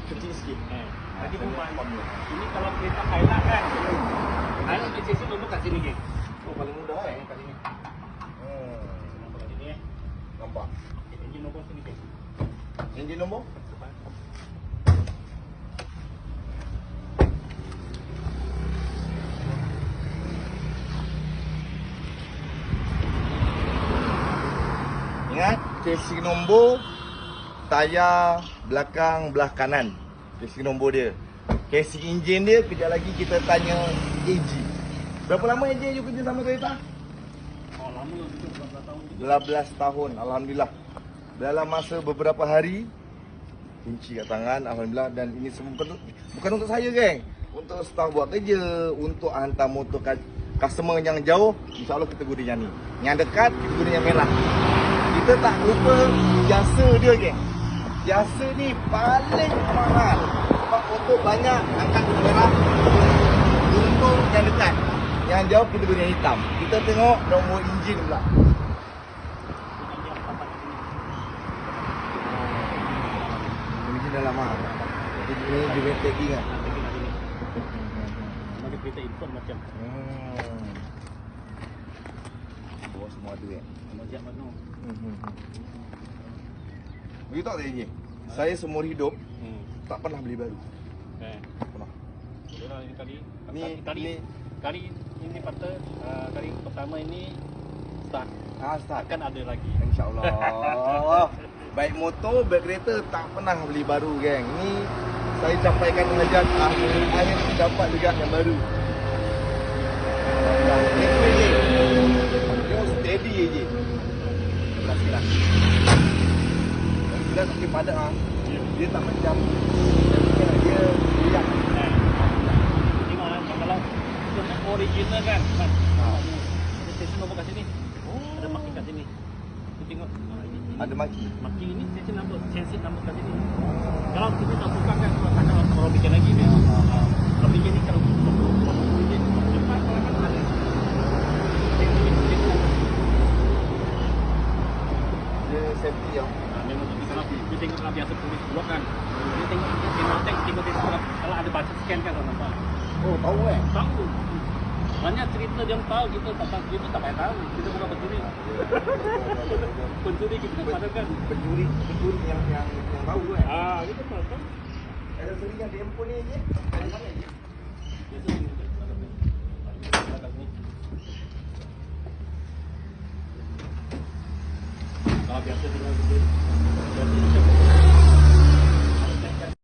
kecil sikit. Tadi rumah ini kalau kereta Hilux kan. Hilux KCC nombor kat sini geng. Oh, paling mudah Kat sini. Nombor kat sini Nampak. Enjin nombor sini geng. Enjin nombor? Ingat, casing nombor tayar belakang belah kanan. Casing nombor dia. Casing enjin dia, kejap lagi kita tanya AG. Berapa lama AG you kerja sama Toyota? Oh, lama lah, 12 tahun. 12 tahun, Alhamdulillah. Dalam masa beberapa hari, kunci kat tangan, Alhamdulillah. Dan ini semua bukan untuk saya, geng. Untuk staf buat kerja, untuk hantar motor customer yang jauh, insyaAllah kita guna yang ni. Yang dekat, kita guna yang merah. Kita tak lupa jasa dia, geng. Jasa ni paling mahal. Sebab motor banyak, angkat yang merah. Untuk yang dekat. Yang jauh, kita guna yang hitam. Kita tengok nombor enjin pula. Enjin dah lama. Ini dia tagging kan? Ada kereta import macam. Bawa semua ada Macam mana? Beritahu tak je. Saya seumur hidup tak pernah beli baru. Pernah. Boleh lah ini kali. Kali Ini patut kali pertama ini start. start. Akan ada lagi. InsyaAllah. Baik motor, baik kereta tak pernah beli baru, geng. Ni saya sampaikan hajat akhir dapat juga yang baru. Dia steady je. Belas kilat. Dia sakit padat dia tak macam dia riak. Tengok kalau original kan. Ada stesen nombor kat sini. Ada marking kat sini. Tu tengok. Ada maki. Marking ini stesen nombor, sensit nombor kat sini. Kalau kita tak buka kan kalau bikin lagi ni. Kalau bikin ni kalau bikin cepat kalau kan ada. Dia safety ya. Memang kalau kita tengok kalau biasa polis buat kan. Dia tengok kalau ada baca scan kan orang nampak. Oh, tahu Tahu. Banyak cerita dia tahu, kita tak payah tahu. Kita bukan pencuri. Pencuri kita pada kan. Pencuri yang tahu Kita tahu. Ada sering yang handphone ni je. Ada mana je? Biasa ni. Kalau biasa tengok